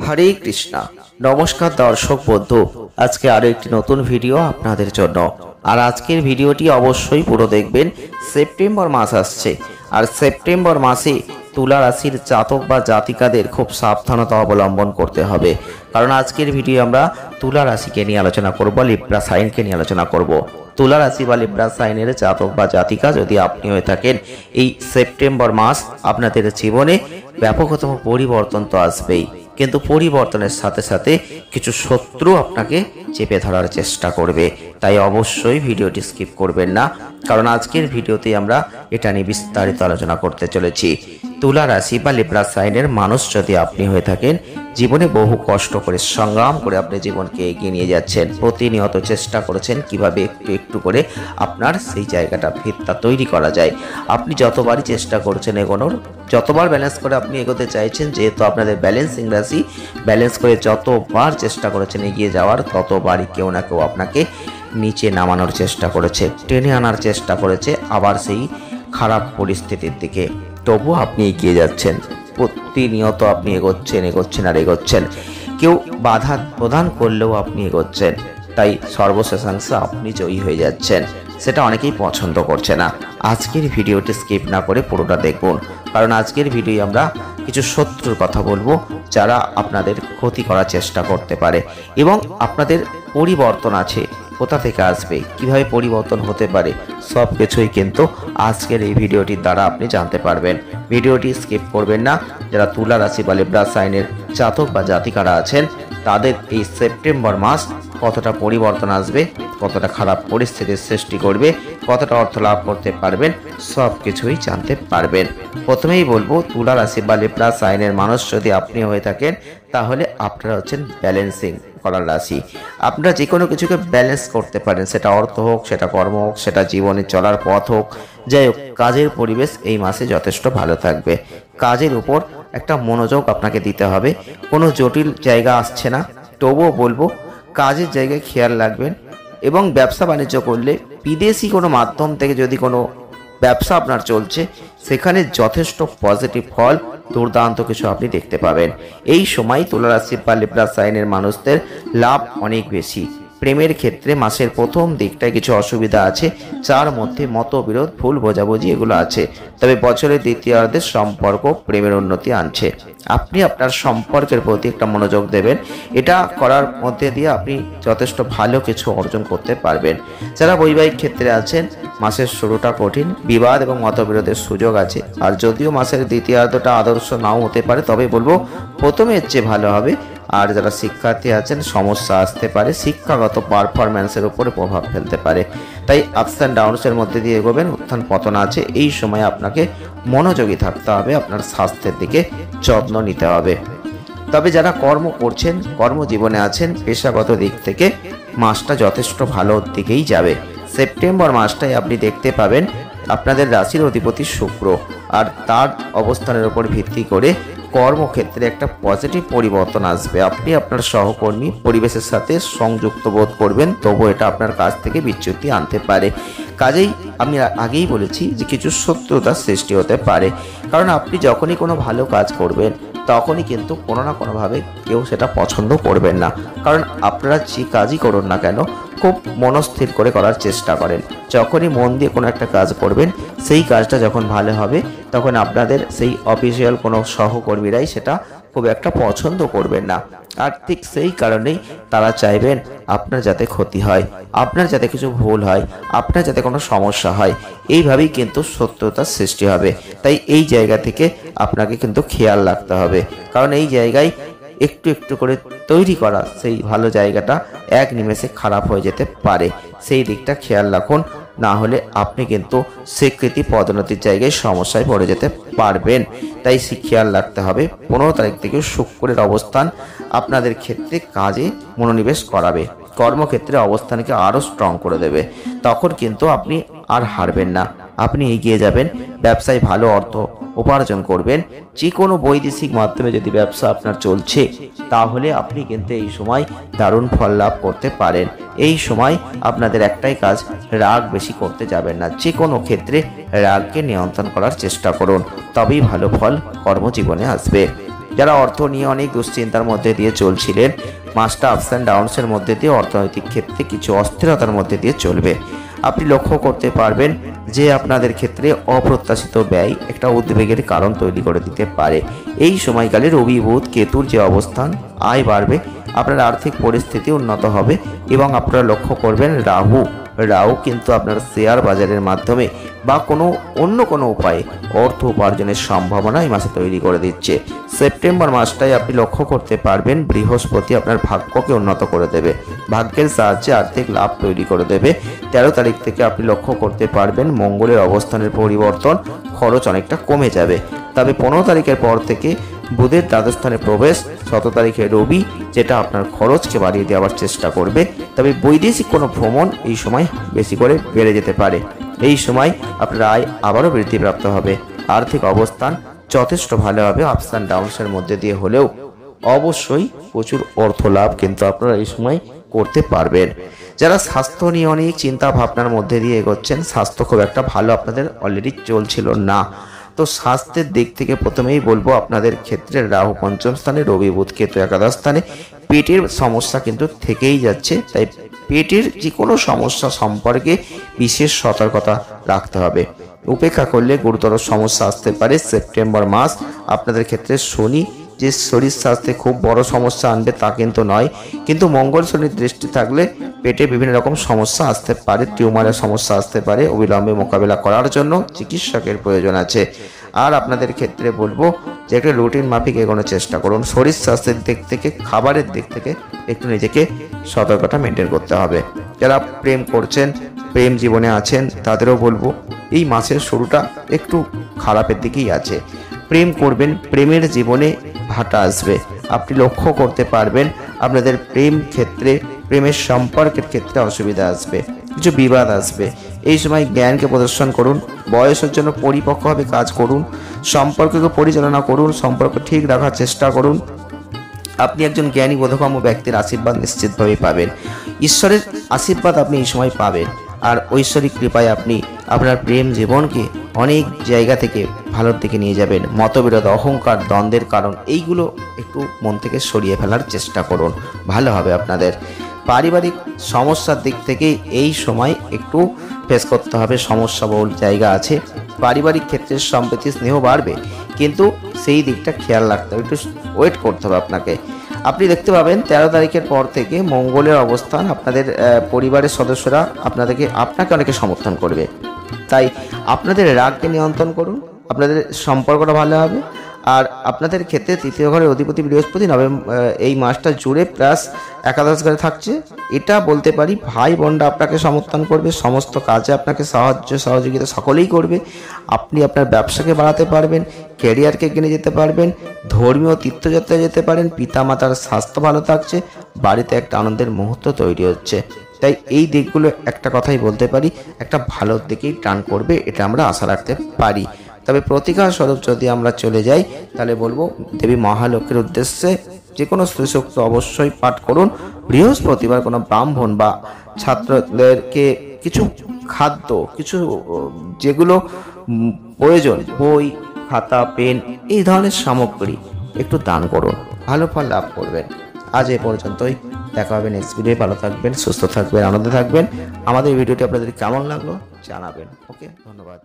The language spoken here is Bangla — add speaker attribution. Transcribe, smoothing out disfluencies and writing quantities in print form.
Speaker 1: হরে কৃষ্ণা। নমস্কার দর্শক বন্ধু, আজকে আরো একটি নতুন ভিডিও আপনাদের জন্য। আর আজকের ভিডিওটি অবশ্যই পুরো দেখবেন। সেপ্টেম্বর মাস আসছে, আর সেপ্টেম্বর মাসে তুলা রাশির জাতক বা জাতিকাদের খুব সাবধানতা অবলম্বন করতে হবে। কারণ আজকের ভিডিও আমরা তুলা রাশিকে নিয়ে আলোচনা করব, লিব্রা সাইনকে নিয়ে আলোচনা করব। তুলা রাশি বা লিব্রা সাইনের জাতক বা জাতিকা যদি আপনি হয়ে থাকেন, এই সেপ্টেম্বর মাস আপনাদের জীবনে ব্যাপকতম পরিবর্তন তো আসবেই, কিন্তু পরিবর্তনের সাথে সাথে কিছু শত্রু আপনাকে চেপে ধরার চেষ্টা করবে। তাই অবশ্যই ভিডিওটি স্কিপ করবেন না, কারণ আজকের ভিডিওতে আমরা এটা নিয়ে বিস্তারিত আলোচনা করতে চলেছি। তুলা রাশি বা লিব্রা সাইনের মানুষ যদি আপনি হয়ে থাকেন, জীবনে বহু কষ্ট করে সংগ্রাম করে আপনি জীবনকে এগিয়ে নিয়ে যাচ্ছেন, প্রতিনিয়ত চেষ্টা করেছেন কিভাবে একটু একটু করে আপনার সেই জায়গাটা ভিতটা তৈরি করা যায়। আপনি যতবারই চেষ্টা করছেন এগোনোর, যতবার ব্যালেন্স করে আপনি এগোতে চাইছেন, যেহেতু আপনাদের ব্যালেন্সিং রাশি, ব্যালেন্স করে যতবার চেষ্টা করেছেন এগিয়ে যাওয়ার, ততবারই কেউ না কেউ আপনাকে নিচে নামানোর চেষ্টা করেছে, টেনে আনার চেষ্টা করেছে আবার সেই খারাপ পরিস্থিতির দিকে। তবু আপনি এগিয়ে যাচ্ছেন, প্রতিনিয়ত আপনি এগোচ্ছেন আর এগোচ্ছেন। কেউ বাধা প্রদান করলেও আপনি এগোচ্ছেন, তাই সর্বশেষাংশে আপনি জয়ী হয়ে যাচ্ছেন। সেটা অনেকেই পছন্দ করছে না। আজকের ভিডিওটি স্কিপ না করে পুরোটা দেখুন, কারণ আজকের ভিডিও আমরা কিছু শত্রুর কথা বলবো যারা আপনাদের ক্ষতি করার চেষ্টা করতে পারে, এবং আপনাদের পরিবর্তন আছে, কোথা থেকে আসবে, কিভাবে পরিবর্তন হতে পারে, সব কিছুই কিন্তু আজকের এই ভিডিওটির দ্বারা আপনি জানতে পারবেন। ভিডিওটি স্কিপ করবেন না। যারা তুলা রাশি বা লিব্রা সাইনের জাতক বা জাতিকারা আছেন, তাদের এই সেপ্টেম্বর মাস কতটা পরিবর্তন আসবে, কতটা খারাপ পরিস্থিতির সৃষ্টি করবে, কতটা অর্থ লাভ করতে পারবেন, সব কিছুই জানতে পারবেন। প্রথমেই বলবো, তুলা রাশি বা লিব্রা সাইনের মানুষ যদি আপনি হয়ে থাকেন, তাহলে আপনারা হচ্ছেন ব্যালেন্সিং করার রাশি। আপনারা যে কোনো কিছুকে ব্যালেন্স করতে পারেন, সেটা অর্থ হোক, সেটা কর্ম হোক, সেটা জীবনে চলার পথ হোক, যাই হোক, কাজের পরিবেশ এই মাসে যথেষ্ট ভালো থাকবে। কাজের উপর একটা মনোযোগ আপনাকে দিতে হবে। কোনো জটিল জায়গা আসছে না, তবুও বলবো কাজের জায়গায় খেয়াল রাখবেন। এবং ব্যবসা বাণিজ্য করলে বিদেশি কোনো মাধ্যম থেকে যদি কোনো ব্যবসা আপনার চলছে, সেখানে যথেষ্ট পজিটিভ ফল, দুর্দান্ত কিছু আপনি দেখতে পাবেন। এই সময় তুলা রাশি বা লিব্রা সাইনের মানুষদের লাভ অনেক বেশি। প্রেমের ক্ষেত্রে মাসের প্রথম দিকটায় কিছু অসুবিধা আছে, যার মধ্যে মতবিরোধ, ভুল বোঝাবুঝি এগুলো আছে। তবে বছরের দ্বিতীয়ার্ধের সম্পর্ক প্রেমের উন্নতি আনছে। আপনি আপনার সম্পর্কের প্রতি একটা মনোযোগ দেবেন, এটা করার মধ্যে দিয়ে আপনি যথেষ্ট ভালো কিছু অর্জন করতে পারবেন। যারা বৈবাহিক ক্ষেত্রে আছেন, মাসের শুরুটা কঠিন, বিবাদ এবং মতবিরোধের সুযোগ আছে। আর যদিও মাসের দ্বিতীয়ার্ধটা আদর্শ নাও হতে পারে, তবে বলবো প্রথমের চেয়ে ভালো হবে। আর যারা শিক্ষার্থী আছেন, সমস্যা আসতে পারে, শিক্ষাগত পারফরম্যান্সের উপরে প্রভাব ফেলতে পারে। তাই আপস অ্যান্ড ডাউনসের মধ্যে দিয়ে এগোবেন, উত্থান পতন আছে। এই সময় আপনাকে মনোযোগী থাকতে হবে, আপনার স্বাস্থ্যের দিকে যত্ন নিতে হবে। তবে যারা কর্ম করছেন, কর্মজীবনে আছেন, পেশাগত দিক থেকে মাসটা যথেষ্ট ভালো দিকেই যাবে। সেপ্টেম্বর মাসটায় আপনি দেখতে পাবেন আপনাদের রাশির অধিপতি শুক্র, আর তার অবস্থানের উপর ভিত্তি করে কর্মক্ষেত্রে একটা পজিটিভ পরিবর্তন আসবে। আপনি আপনার সহকর্মী পরিবেশের সাথে সংযুক্ত বোধ করবেন, তবু এটা আপনার কাছ থেকে বিচ্যুতি আনতে পারে। কাজেই আমি আগেই বলেছি যে কিছু শত্রুতার সৃষ্টি হতে পারে, কারণ আপনি যখনই কোনো ভালো কাজ করবেন, তখনই কিন্তু কোনো না কোনোভাবে কেউ সেটা পছন্দ করবেন না। কারণ আপনারা যে কাজই করুন না কেন, খুব মনস্থির করে করার চেষ্টা করেন। যখনই মন দিয়ে কোনো একটা কাজ করবেন, সেই কাজটা যখন ভালো হবে, তখন আপনাদের সেই অফিসিয়াল কোনো সহকর্মীরাই সেটা খুব একটা পছন্দ করবেন না। আর ঠিক সেই কারণেই তারা চাইবেন আপনার যাতে ক্ষতি হয়, আপনার যাতে কিছু ভুল হয়, আপনার যাতে কোনো সমস্যা হয়। এইভাবেই কিন্তু শত্রুতার সৃষ্টি হবে। তাই এই জায়গা থেকে আপনাকে কিন্তু খেয়াল রাখতে হবে, কারণ এই জায়গায় একটু একটু করে তৈরি করা সেই ভালো জায়গাটা এক নিমেষে খারাপ হয়ে যেতে পারে। সেই দিকটা খেয়াল রাখুন, না হলে আপনি কিন্তু স্বীকৃতি পদোন্নতির জায়গায় সমস্যায় পড়ে যেতে পারবেন। তাই খেয়াল রাখতে হবে। 15 তারিখ থেকে শুক্রের অবস্থান আপনাদের ক্ষেত্রে কাজে মনোনিবেশ করাবে, কর্মক্ষেত্রে অবস্থানকে আরও স্ট্রং করে দেবে। তখন কিন্তু আপনি আর হারবেন না, আপনি এগিয়ে যাবেন, ব্যবসায় ভালো অর্থ উপার্জন করবেন। যে কোনো বৈদেশিক মাধ্যমে যদি ব্যবসা আপনার চলছে, তাহলে আপনি কিন্তু এই সময় দারুণ ফল লাভ করতে পারেন। এই সময় আপনাদের একটাই কাজ, রাগ বেশি করতে যাবেন না। যে কোনো ক্ষেত্রে রাগকে নিয়ন্ত্রণ করার চেষ্টা করুন, তবেই ভালো ফল কর্মজীবনে আসবে। যারা অর্থ নিয়ে অনেক দুশ্চিন্তার মধ্যে দিয়ে চলছিলেন, মাসটা আপস অ্যান্ড ডাউনসের মধ্যে দিয়ে অর্থনৈতিক ক্ষেত্রে কিছু অস্থিরতার মধ্যে দিয়ে চলবে। আপনি লক্ষ্য করতে পারবেন যে আপনাদের ক্ষেত্রে অপ্রত্যাশিত ব্যয় একটা উদ্বেগের কারণ তৈরি করে দিতে পারে। এই সময়কালে রবি বুধ কেতুর যে অবস্থান, আয় বাড়বে, আপনার আর্থিক পরিস্থিতি উন্নত হবে এবং আপনারা লক্ষ্য করবেন রাহু কিন্তু আপনার শেয়ার বাজারের মাধ্যমে বা অন্য কোনো উপায়ে অর্থ উপার্জনের সম্ভাবনা এই মাসে তৈরি করে দিচ্ছে। সেপ্টেম্বর মাসটায় আপনি লক্ষ্য করতে পারবেন বৃহস্পতি আপনার ভাগ্যকে উন্নত করে দেবে, ভাগ্যের সাহায্যে আর্থিক লাভ তৈরি করে দেবে। 13 তারিখ থেকে আপনি লক্ষ্য করতে পারবেন মঙ্গলের অবস্থানের পরিবর্তন, খরচ অনেকটা কমে যাবে। তবে 15 তারিখের পর থেকে বুধের দ্বাদশ স্থানে প্রবেশ, 17 তারিখে রবি যেটা আপনার খরচকে বাড়িয়ে দেওয়ার চেষ্টা করবে। তবে বৈদেশিক কোনো ভ্রমণ এই সময় বেশি করে বেড়ে যেতে পারে। এই সময় আপনার আয় আবারও বৃদ্ধিপ্রাপ্ত হবে, আর্থিক অবস্থান যথেষ্ট ভালো হবে। আপস অ্যান্ড ডাউনসের মধ্যে দিয়ে হলেও অবশ্যই প্রচুর অর্থ লাভ কিন্তু আপনারা এই সময় করতে পারবেন। যারা স্বাস্থ্য নিয়ে অনেক চিন্তা ভাবনার মধ্যে দিয়ে এগোচ্ছেন, স্বাস্থ্য খুব একটা ভালো আপনাদের অলরেডি চলছিল না, তো স্বাস্থ্যের দিক থেকে প্রথমেই বলবো আপনাদের ক্ষেত্রে রাহু পঞ্চম স্থানে, রবি বুধ কেতু একাদশ স্থানে, পেটের সমস্যা কিন্তু থেকেই যাচ্ছে। তাই পেটের যে কোনো সমস্যা সম্পর্কে বিশেষ সতর্কতা রাখতে হবে, উপেক্ষা করলে গুরুতর সমস্যা আসতে পারে। সেপ্টেম্বর মাস আপনাদের ক্ষেত্রে শনি যে শরীর স্বাস্থ্যে খুব বড় সমস্যা আনবে তা কিন্তু নয়, কিন্তু মঙ্গল শনির দৃষ্টি থাকলে পেটে বিভিন্ন রকম সমস্যা আসতে পারে, টিউমারের সমস্যা আসতে পারে। অবিলম্বে মোকাবেলা করার জন্য চিকিৎসকের প্রয়োজন আছে। আর আপনাদের ক্ষেত্রে বলবো যে একটা রুটিন মাফিক এগোনোর চেষ্টা করুন। শরীর স্বাস্থ্যের দিক থেকে, খাবারের দিক থেকে একটু নিজেকে সতর্কতা মেনটেন করতে হবে। যারা প্রেম করছেন, প্রেম জীবনে আছেন, তাদেরও বলবো এই মাসের শুরুটা একটু খারাপের দিকেই আছে। প্রেম করবেন, প্রেমের জীবনে ভাটা আসবে, আপনি লক্ষ্য করতে পারবেন আপনাদের প্রেমের সম্পর্কের ক্ষেত্রে অসুবিধা আসবে, কিছু বিবাদ আসবে। এই সময় জ্ঞানকে প্রদর্শন করুন, বয়সের জন্য পরিপক্কভাবে কাজ করুন, সম্পর্ককে পরিচালনা করুন, সম্পর্ক ঠিক রাখার চেষ্টা করুন। আপনি একজন জ্ঞানী বোধগম্য ব্যক্তির আশীর্বাদ নিশ্চিতভাবেই পাবেন, ঈশ্বরের আশীর্বাদ আপনি এই সময় পাবেন। আর ঐশ্বরিক কৃপায় আপনি আপনার প্রেম জীবনকে অনেক জায়গা থেকে ভালোর দিকে নিয়ে যাবেন। মতবিরোধ, অহংকার, দ্বন্দ্বের কারণ এইগুলো একটু মন থেকে সরিয়ে ফেলার চেষ্টা করুন, ভালো হবে আপনাদের। পারিবারিক সমস্যার দিক থেকে এই সময় একটু ফেস করতে হবে, সমস্যাবহুল জায়গা আছে। পারিবারিক ক্ষেত্রে সম্প্রীতি স্নেহ বাড়বে, কিন্তু সেই দিকটা খেয়াল রাখতে হবে, একটু ওয়েট করতে হবে আপনাকে। আপনি দেখতে পাবেন 13 তারিখের পর থেকে মঙ্গলের অবস্থান, আপনাদের পরিবারের সদস্যরা আপনাকে অনেকে সমর্থন করবে। তাই আপনাদের রাগকে নিয়ন্ত্রণ করুন, আপনাদের সম্পর্কটা ভালো হবে। আর আপনাদের ক্ষেত্রে তৃতীয় ঘরের অধিপতি বৃহস্পতি এই মাসটা জুড়ে প্লাস একাদশ ঘরে থাকছে। এটা বলতে পারি ভাই বোনরা আপনাকে সমর্থন করবে, সমস্ত কাজে আপনাকে সহযোগিতা সকলেই করবে। আপনি আপনার ব্যবসাকে বাড়াতে পারবেন, ক্যারিয়ারকে এগিয়ে যেতে পারবেন, ধর্মীয় তীর্থযাত্রায় যেতে পারেন, পিতামাতার স্বাস্থ্য ভালো থাকছে, বাড়িতে একটা আনন্দের মুহূর্ত তৈরি হচ্ছে। তাই এই দিকগুলো একটা কথাই বলতে পারি একটা ভালো দিকেই টার্ন করবে, এটা আমরা আশা রাখতে পারি। তবে প্রতিকার স্বরূপ যদি আমরা চলে যাই তাহলে বলবো দেবী মহালক্ষ্মীর উদ্দেশ্যে যে কোনো শ্রীসূক্ত অবশ্যই পাঠ করুন। বৃহস্পতিবার কোনো ব্রাহ্মণ বা ছাত্রদেরকে কিছু খাদ্য, কিছু যেগুলো প্রয়োজন, বই, খাতা, পেন, এই ধরনের সামগ্রী একটু দান করুন, ভালো ফল লাভ করবেন। আজ এ পর্যন্তই, দেখা হবে নেক্সট ভিডিও। ভালো থাকবেন, সুস্থ থাকবেন, আনন্দে থাকবেন। আমাদের ভিডিওটি আপনাদের কেমন লাগলো জানাবেন। ওকে, ধন্যবাদ।